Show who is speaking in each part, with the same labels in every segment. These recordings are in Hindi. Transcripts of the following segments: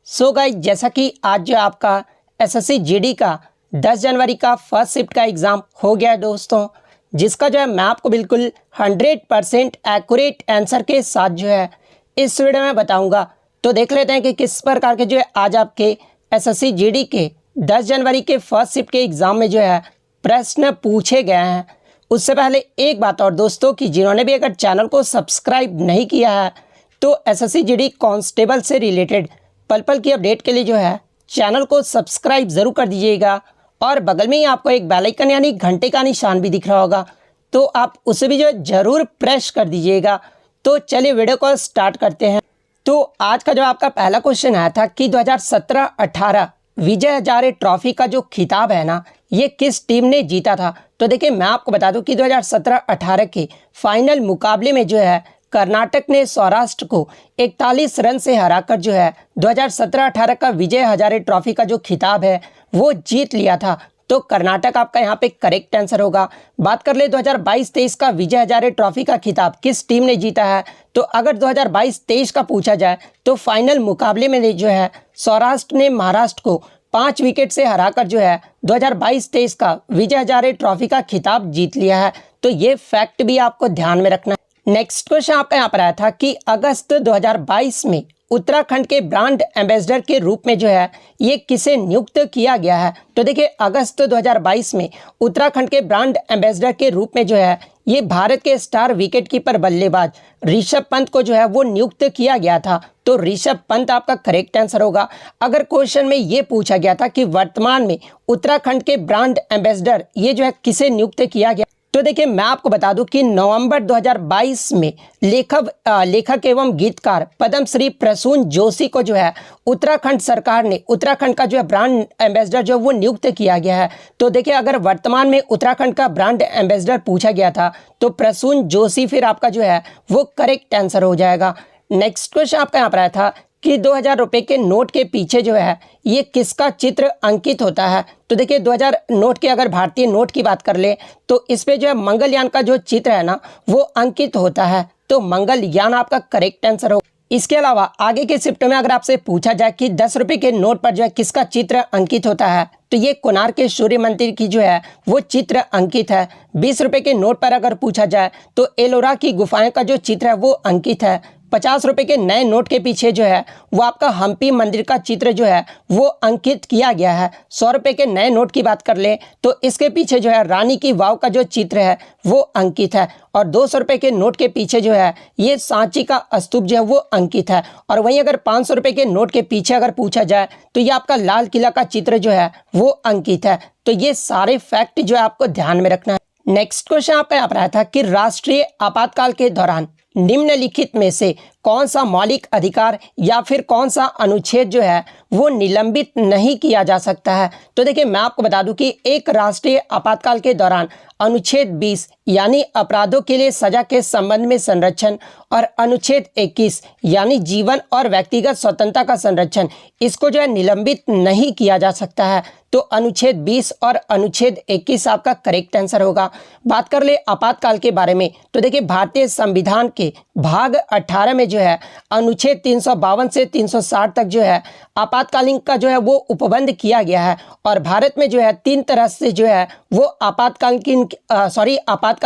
Speaker 1: सो गाइस, जैसा कि आज जो आपका एसएससी जीडी का 10 जनवरी का फर्स्ट शिफ्ट का एग्ज़ाम हो गया है दोस्तों, जिसका जो है मैं आपको बिल्कुल 100% एक्यूरेट आंसर के साथ जो है इस वीडियो में बताऊंगा। तो देख लेते हैं कि किस प्रकार के जो है आज आपके एसएससी जीडी के 10 जनवरी के फर्स्ट शिफ्ट के एग्ज़ाम में जो है प्रश्न पूछे गए हैं। उससे पहले एक बात और दोस्तों कि जिन्होंने भी अगर चैनल को सब्सक्राइब नहीं किया है तो एसएससी जीडी कांस्टेबल से रिलेटेड पल पल की अपडेट के लिए जो है चैनल को सब्सक्राइब ज़रूर कर दीजिएगा और बगल में ही आपको एक बेल आइकन यानी घंटे का निशान भी दिख रहा होगा, तो आप उसे भी जो है ज़रूर प्रेस कर दीजिएगा। तो चलिए वीडियो को स्टार्ट करते हैं। तो आज का जो आपका पहला क्वेश्चन आया था कि 2017-18 विजय हजारे ट्रॉफी का जो खिताब है ना, ये किस टीम ने जीता था। तो देखिए मैं आपको बता दूं कि 2017-18 के फाइनल मुकाबले में जो है कर्नाटक ने सौराष्ट्र को 41 रन से हराकर जो है 2017-18 का विजय हजारे ट्रॉफी का जो खिताब है वो जीत लिया था। तो कर्नाटक आपका यहाँ पे करेक्ट आंसर होगा। बात कर ले 2022-23 का विजय हजारे ट्रॉफी का खिताब किस टीम ने जीता है। तो अगर 2022-23 का पूछा जाए तो फाइनल मुकाबले में जो है सौराष्ट्र ने महाराष्ट्र को 5 विकेट से हराकर जो है 2022-23 का विजय हजारे ट्रॉफी का खिताब जीत लिया है। तो ये फैक्ट भी आपको ध्यान में रखना है। नेक्स्ट क्वेश्चन आपका यहाँ पर आया था कि अगस्त 2022 में उत्तराखंड के ब्रांड एम्बेसडर के रूप में जो है ये किसे नियुक्त किया गया है। तो देखिए अगस्त 2022 में उत्तराखंड के ब्रांड एम्बेसडर के रूप में जो है ये भारत के स्टार विकेटकीपर बल्लेबाज ऋषभ पंत को जो है वो नियुक्त किया गया था। तो ऋषभ पंत आपका करेक्ट आंसर होगा। अगर क्वेश्चन में ये पूछा गया था कि वर्तमान में उत्तराखंड के ब्रांड एम्बेसडर ये जो है किसे नियुक्त किया गया, तो देखिए मैं आपको बता दूं कि नवंबर 2022 में लेखक एवं गीतकार पद्मश्री प्रसून जोशी को जो है उत्तराखंड सरकार ने उत्तराखंड का जो है ब्रांड एम्बेसडर जो वो नियुक्त किया गया है। तो देखिए अगर वर्तमान में उत्तराखंड का ब्रांड एम्बेसडर पूछा गया था तो प्रसून जोशी फिर आपका जो है वो करेक्ट आंसर हो जाएगा। नेक्स्ट क्वेश्चन आपका यहाँ पर आया था कि 2000 रुपये के नोट के पीछे जो है ये किसका चित्र अंकित होता है। तो देखिए 2000 नोट के अगर भारतीय नोट की बात कर ले तो इस पे जो है मंगलयान का जो चित्र है ना वो अंकित होता है। तो मंगलयान आपका करेक्ट आंसर हो। इसके अलावा आगे के शिफ्ट में अगर आपसे पूछा जाए कि 10 रुपये के नोट पर जो है किसका चित्र अंकित होता है तो ये कोणार्क के सूर्य मंदिर की जो है वो चित्र अंकित है। 20 रुपये के नोट पर अगर पूछा जाए तो एलोरा की गुफाएं का जो चित्र है वो अंकित है। 50 रुपये के नए नोट के पीछे जो है वो आपका हम्पी मंदिर का चित्र जो है वो अंकित किया गया है। 100 रुपये के नए नोट की बात कर ले तो इसके पीछे जो है रानी की वाव का जो चित्र है वो अंकित है। और 200 रुपये के नोट के पीछे जो है ये सांची का स्तूप जो है वो अंकित है। और वहीं अगर 500 रुपये के नोट के पीछे अगर पूछा जाए तो ये आपका लाल किला का चित्र जो है वो अंकित है। तो ये सारे फैक्ट जो है आपको ध्यान में रखना है। नेक्स्ट क्वेश्चन आपका यहाँ पर आया था कि राष्ट्रीय आपातकाल के दौरान निम्नलिखित में से कौन सा मौलिक अधिकार या फिर कौन सा अनुच्छेद जो है वो निलंबित नहीं किया जा सकता है। तो देखिए मैं आपको बता दूं कि एक राष्ट्रीय आपातकाल के दौरान अनुच्छेद 20 यानी अपराधों के लिए सजा के संबंध में संरक्षण और अनुच्छेद 21 यानी जीवन और व्यक्तिगत स्वतंत्रता का संरक्षण, इसको जो है निलंबित नहीं किया जा सकता है। तो अनुच्छेद 20 और अनुच्छेद 21 आपका करेक्ट आंसर होगा। बात कर ले आपातकाल के बारे में तो देखिए भारतीय संविधान के भाग 18 में जो है अनुच्छेद 352 से 360 तक जो है आपातकालीन का जो है वो उपबंध किया गया है। और भारत में जो है 3 तरह से जो है वो आपातकाल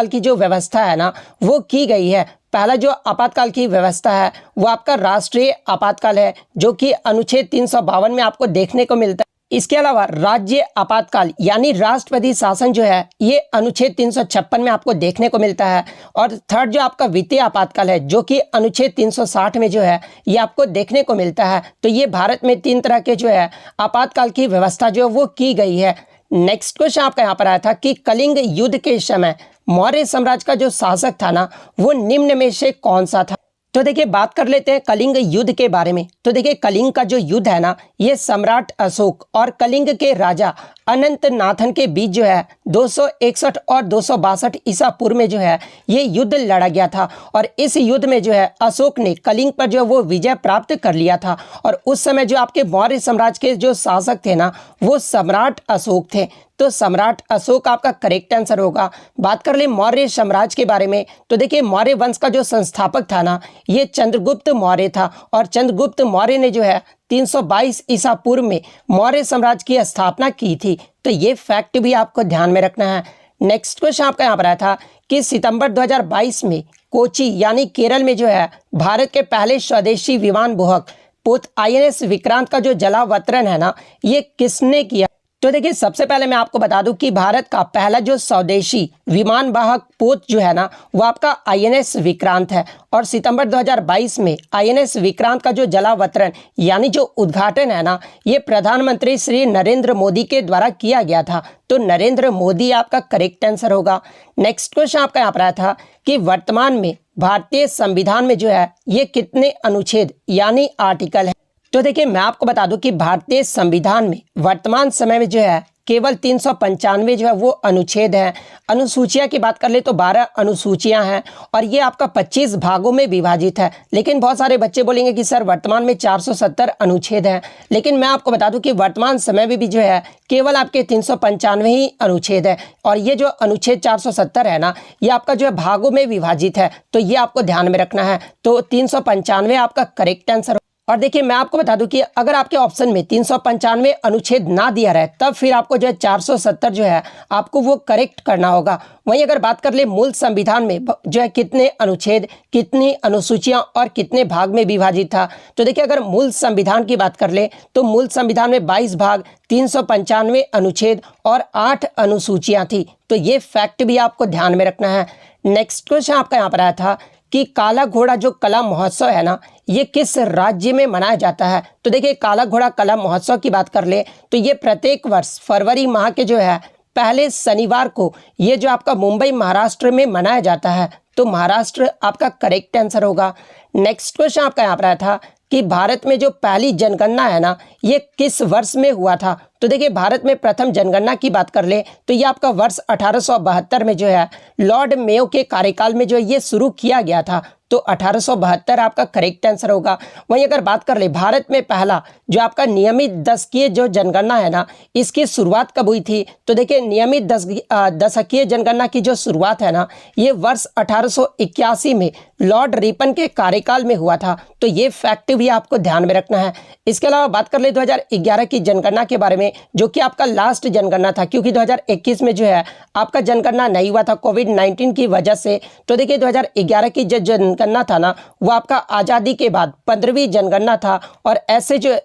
Speaker 1: की जो व्यवस्था है ना वो की गई है। पहला जो आपातकाल की व्यवस्था है वो आपका राष्ट्रीय आपातकाल है जो कि अनुच्छेद 352 में आपको देखने को मिलता है। इसके अलावा राज्य आपातकाल यानी राष्ट्रपति शासन जो है ये अनुच्छेद 356 में आपको देखने को मिलता है। और थर्ड जो आपका वित्तीय आपातकाल है जो कि अनुच्छेद 360 में जो है ये आपको देखने को मिलता है। तो ये भारत में 3 तरह के जो है आपातकाल की व्यवस्था जो वो की गई है। नेक्स्ट क्वेश्चन आपका यहाँ पर आया था कि कलिंग युद्ध के समय मौर्य साम्राज्य का जो शासक था ना वो निम्न में से कौन सा था। तो देखिए बात कर लेते हैं कलिंग युद्ध के बारे में। तो देखिए कलिंग का जो युद्ध है ना ये सम्राट अशोक और कलिंग के राजा अनंत नाथन के बीच जो है 261 और 262 ईसा पूर्व में जो है ये युद्ध लड़ा गया था। और इस युद्ध में जो है अशोक ने कलिंग पर जो वो विजय प्राप्त कर लिया था। और उस समय जो आपके मौर्य साम्राज्य के जो शासक थे ना वो सम्राट अशोक थे। तो सम्राट अशोक आपका करेक्ट आंसर होगा। बात कर ले मौर्य साम्राज्य के बारे में तो देखिए मौर्य वंश का जो संस्थापक था ना ये चंद्रगुप्त मौर्य था। और चंद्रगुप्त मौर्य ने जो है 322 ईसा पूर्व में मौर्य साम्राज्य की स्थापना की थी। तो ये फैक्ट भी आपको ध्यान में रखना है। नेक्स्ट क्वेश्चन आपका यहाँ पर आया था कि सितंबर 2022 में कोची यानी केरल में जो है भारत के पहले स्वदेशी विमान वाहक पोत INS विक्रांत का जो जलावतरण है ना, ये किसने किया? तो देखिए, सबसे पहले मैं आपको बता दूं कि भारत का पहला जो स्वदेशी विमान वाहक पोत जो है ना, वो आपका INS विक्रांत है। और सितंबर 2022 में INS विक्रांत का जो जलावतरण यानी जो उद्घाटन है ना, ये प्रधानमंत्री श्री नरेंद्र मोदी के द्वारा किया गया था। तो नरेंद्र मोदी आपका करेक्ट आंसर होगा। नेक्स्ट क्वेश्चन आपका यहाँ पर आया था कि वर्तमान में भारतीय संविधान में जो है ये कितने अनुच्छेद यानी आर्टिकल है? तो देखिए, मैं आपको बता दूं कि भारतीय संविधान में वर्तमान समय में जो है केवल 395 जो है वो अनुच्छेद हैं। अनुसूचियां की बात कर ले तो 12 अनुसूचियां हैं और ये आपका 25 भागों में विभाजित है। लेकिन बहुत सारे बच्चे बोलेंगे कि सर वर्तमान में 470 अनुच्छेद हैं, लेकिन मैं आपको बता दूं कि वर्तमान समय में भी जो है केवल आपके 395 ही अनुच्छेद है। और ये जो अनुच्छेद 470 है ना, ये आपका जो है भागों में विभाजित है। तो ये आपको ध्यान में रखना है। तो 395 आपका करेक्ट आंसर। और देखिए, मैं आपको बता दूं कि अगर आपके ऑप्शन में 395 अनुच्छेद ना दिया रहे तब फिर आपको जो है 470 जो है आपको वो करेक्ट करना होगा। वहीं अगर बात कर ले मूल संविधान में जो है कितने अनुच्छेद, कितनी अनुसूचियां और कितने भाग में विभाजित था, तो देखिए अगर मूल संविधान की बात कर ले तो मूल संविधान में 22 भाग, 395 अनुच्छेद और 8 अनुसूचियां थी। तो ये फैक्ट भी आपको ध्यान में रखना है। नेक्स्ट क्वेश्चन आपका यहाँ पर आया था कि काला घोड़ा जो कला महोत्सव है ना, ये किस राज्य में मनाया जाता है? तो देखिए, काला घोड़ा कला महोत्सव की बात कर ले तो ये प्रत्येक वर्ष फरवरी माह के जो है पहले शनिवार को ये जो आपका मुंबई महाराष्ट्र में मनाया जाता है। तो महाराष्ट्र आपका करेक्ट आंसर होगा। नेक्स्ट क्वेश्चन आपका यहाँ पर आया था कि भारत में जो पहली जनगणना है ना, ये किस वर्ष में हुआ था? तो देखिए, भारत में प्रथम जनगणना की बात कर ले तो ये आपका वर्ष 1872 में जो है लॉर्ड मेयो के कार्यकाल में जो है ये शुरू किया गया था। तो 1872 आपका करेक्ट आंसर होगा। वहीं अगर बात कर ले भारत में पहला जो आपका नियमित दशकीय जो जनगणना है ना, इसकी शुरुआत कब हुई थी? तो देखिए, नियमित दशकीय जनगणना की जो शुरुआत है ना, ये वर्ष 1881 में लॉर्ड रिपन के कार्यकाल में हुआ था। तो ये फैक्ट भी आपको ध्यान में रखना है। इसके अलावा बात कर ले 2011 की जनगणना के बारे में, जो कि आपका लास्ट जनगणना था, क्योंकि 2021 में जो है आपका जनगणना नहीं हुआ था कोविड-19 की वजह से। तो देखिए, 2011 की जो जनगणना था ना, वो आपका आज़ादी के बाद 15वीं जनगणना था। और ऐसे जो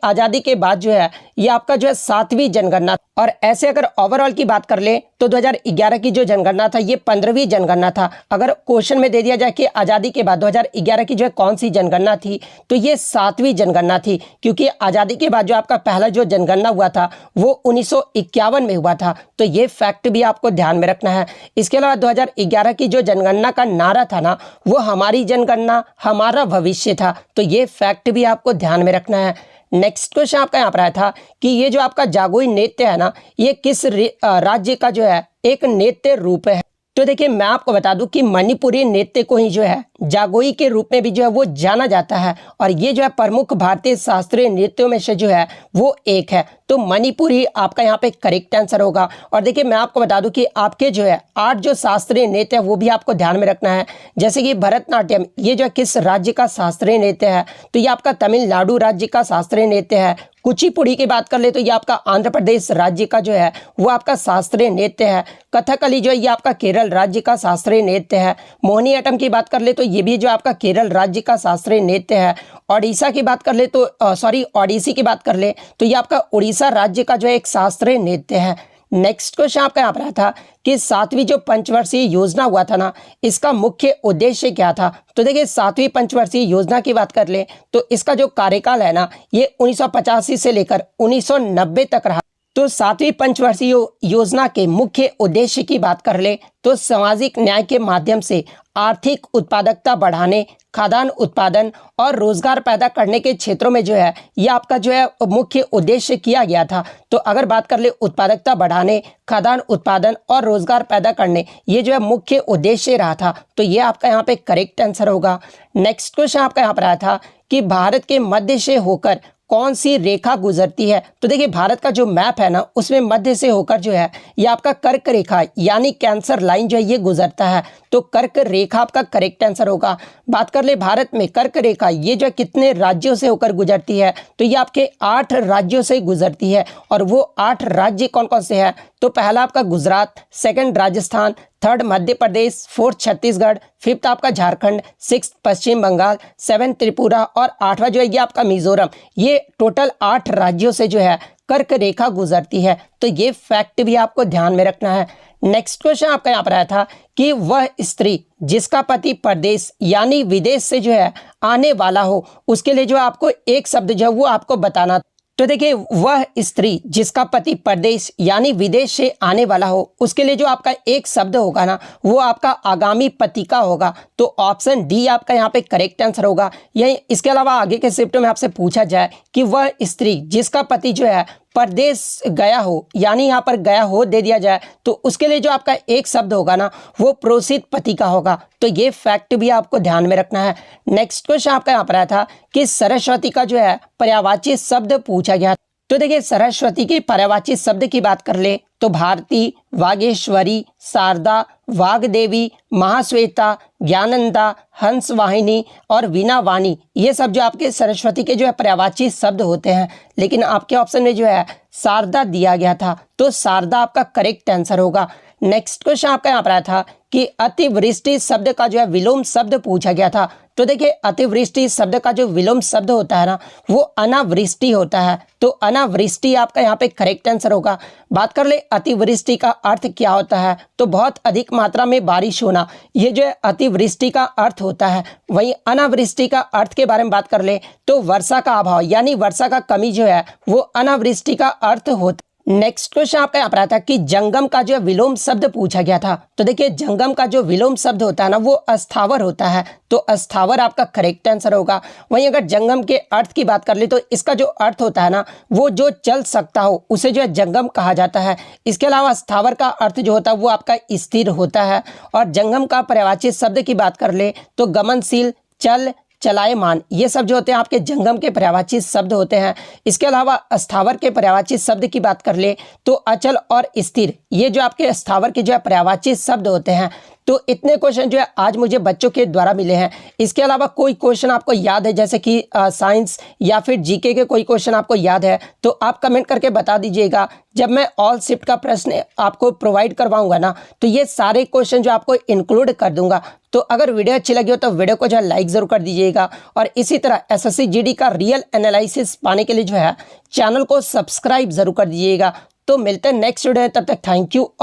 Speaker 1: आज़ादी के बाद जो है ये आपका जो है 7वीं जनगणना। और ऐसे अगर ओवरऑल की बात कर ले तो 2011 की जो जनगणना था ये 15वीं जनगणना था। अगर क्वेश्चन में दे दिया जाए कि आज़ादी के बाद 2011 की जो है कौन सी जनगणना थी, तो ये 7वीं जनगणना थी, क्योंकि आज़ादी के बाद जो आपका पहला जो जनगणना हुआ था वो 1951 में हुआ था। तो ये फैक्ट भी आपको ध्यान में रखना है। इसके अलावा 2011 की जो जनगणना का नारा था ना, वो हमारी जनगणना हमारा भविष्य था। तो ये फैक्ट भी आपको ध्यान में रखना है। नेक्स्ट क्वेश्चन आपका यहाँ पर आया था कि ये जो आपका जागोई नृत्य है ना, ये किस राज्य का जो है एक नृत्य रूप है? तो देखिए, मैं आपको बता दूं कि मणिपुरी नृत्य को ही जो है जागोई के रूप में भी जो है वो जाना जाता है। और ये जो है प्रमुख भारतीय शास्त्रीय नृत्यों में से जो है वो एक है। तो मणिपुरी आपका यहाँ पे करेक्ट आंसर होगा। और देखिए, मैं आपको बता दूं कि आपके जो है 8 जो शास्त्रीय नृत्य है वो भी आपको ध्यान में रखना है। जैसे कि भरतनाट्यम, ये जो है किस राज्य का शास्त्रीय नृत्य है? तो ये आपका तमिलनाडु राज्य का शास्त्रीय नृत्य है। कुचिपुड़ी की बात कर ले तो ये आपका आंध्र प्रदेश राज्य का जो है वो आपका शास्त्रीय नृत्य है। कथकली जो है ये आपका केरल राज्य का शास्त्रीय नृत्य है। मोहिनीअट्टम की बात कर ले तो ये भी जो आपका केरल राज्य का शास्त्रीय नृत्य है। ओडिशा की बात कर ले तो ओडिसी की बात कर ले तो ये आपका उड़ीसा राज्य का जो है एक शास्त्रीय नृत्य है। नेक्स्ट क्वेश्चन आपका यहाँ पर आया था कि 7वीं जो पंचवर्षीय योजना हुआ था ना, इसका मुख्य उद्देश्य क्या था? तो देखिए, 7वीं पंचवर्षीय योजना की बात कर ले तो इसका जो कार्यकाल है ना, ये 1985 से लेकर 1990 तक रहा। तो 7वीं पंचवर्षीय योजना के मुख्य उद्देश्य की बात कर ले तो सामाजिक न्याय के माध्यम से आर्थिक उत्पादकता बढ़ाने, खाद्यान्न उत्पादन और रोजगार पैदा करने के क्षेत्रों में जो है ये आपका जो है मुख्य उद्देश्य किया गया था। तो अगर बात कर ले उत्पादकता बढ़ाने, खाद्यान्न उत्पादन और रोजगार पैदा करने, ये जो है मुख्य उद्देश्य रहा था। तो ये आपका यहाँ पे करेक्ट आंसर होगा। नेक्स्ट क्वेश्चन आपका यहाँ पर आया था कि भारत के मध्य से होकर कौन सी रेखा गुजरती है? तो देखिए भारत का जो मैप है ना, उसमें मध्य से होकर जो है ये आपका कर्क रेखा यानी कैंसर लाइन जो है ये गुजरता है। तो कर्क रेखा आपका करेक्ट आंसर होगा। बात कर ले भारत में कर्क रेखा ये जो कितने राज्यों से होकर गुजरती है? तो ये आपके 8 राज्यों से गुजरती है। और वो 8 राज्य कौन कौन से हैं? तो पहला आपका Gujarat, second Rajasthan, third Madhya Pradesh, fourth Chhattisgarh, fifth आपका झारखंड, सिक्स्थ पश्चिम बंगाल, सेवेंथ त्रिपुरा और 8वां जो है ये आपका मिजोरम। ये टोटल 8 राज्यों से जो है कर्क रेखा गुजरती है। तो ये फैक्ट भी आपको ध्यान में रखना है। नेक्स्ट क्वेश्चन आपका यहाँ पर आया था कि वह स्त्री जिसका पति परदेश यानी विदेश से जो है आने वाला हो, उसके लिए जो आपको एक शब्द जो है वो आपको बताना। तो देखिए वह स्त्री जिसका पति परदेश यानी विदेश से आने वाला हो, उसके लिए जो आपका एक शब्द होगा ना, वो आपका आगामी पतिका होगा। तो ऑप्शन डी आपका यहाँ पे करेक्ट आंसर होगा। यही इसके अलावा आगे के शिफ्ट में आपसे पूछा जाए कि वह स्त्री जिसका पति जो है परदेश गया हो, यानी यहाँ पर गया हो दे दिया जाए, तो उसके लिए जो आपका एक शब्द होगा ना, वो प्रोसित पति का होगा। तो ये फैक्ट भी आपको ध्यान में रखना है। नेक्स्ट क्वेश्चन आपका यहाँ पर आया था कि सरस्वती का जो है पर्यायवाची शब्द पूछा गया। तो देखिए सरस्वती के पर्यायवाची शब्द की बात कर ले तो भारती, वागेश्वरी, शारदा, वाग्देवी, महाश्वेता, ज्ञानंदा, हंसवाहिनी और वीणावाणी, ये सब जो आपके सरस्वती के जो है पर्यायवाची शब्द होते हैं। लेकिन आपके ऑप्शन में जो है शारदा दिया गया था, तो शारदा आपका करेक्ट आंसर होगा। नेक्स्ट क्वेश्चन आपका यहाँ पर आया था कि अतिवृष्टि शब्द का जो है विलोम शब्द पूछा गया था। तो देखिए अतिवृष्टि शब्द का जो विलोम शब्द होता है ना, वो अनावृष्टि होता है। तो अनावृष्टि आपका यहाँ पे करेक्ट आंसर होगा। बात कर ले अतिवृष्टि का अर्थ क्या होता है? तो बहुत अधिक मात्रा में बारिश होना, ये जो है अतिवृष्टि का अर्थ होता है। वहीं अनावृष्टि का अर्थ के बारे में बात कर ले तो वर्षा का अभाव यानी वर्षा का कमी जो है वो अनावृष्टि का अर्थ होता है। नेक्स्ट क्वेश्चन आपका यहाँ पर आता है कि जंगम का जो विलोम शब्द पूछा गया था। तो देखिए जंगम का जो विलोम शब्द होता है ना, वो अस्थावर होता है। तो अस्थावर आपका करेक्ट आंसर होगा। वहीं अगर जंगम के अर्थ की बात कर ले तो इसका जो अर्थ होता है ना, वो जो चल सकता हो उसे जो है जंगम कहा जाता है। इसके अलावा अस्थावर का अर्थ जो होता है वो आपका स्थिर होता है। और जंगम का पर्यायवाची शब्द की बात कर ले तो गमनशील, चल, चलायमान, ये सब जो होते हैं आपके जंगम के पर्यायवाची शब्द होते हैं। इसके अलावा अस्थावर के पर्यायवाची शब्द की बात कर ले तो अचल और स्थिर, ये जो आपके अस्थावर के जो है पर्यायवाची शब्द होते हैं। तो इतने क्वेश्चन जो है आज मुझे बच्चों के द्वारा मिले हैं। इसके अलावा कोई क्वेश्चन आपको याद है, जैसे कि साइंस या फिर जीके के कोई क्वेश्चन आपको याद है, तो आप कमेंट करके बता दीजिएगा। जब मैं ऑल शिफ्ट का प्रश्न आपको प्रोवाइड करवाऊंगा ना, तो ये सारे क्वेश्चन जो आपको इंक्लूड कर दूंगा। तो अगर वीडियो अच्छी लगी हो तो वीडियो को जो है लाइक ज़रूर कर दीजिएगा। और इसी तरह एसएससी जीडी का रियल एनालिसिस पाने के लिए जो है चैनल को सब्सक्राइब ज़रूर कर दीजिएगा। तो मिलते हैं नेक्स्ट वीडियो में, तब तक थैंक यू ऑल।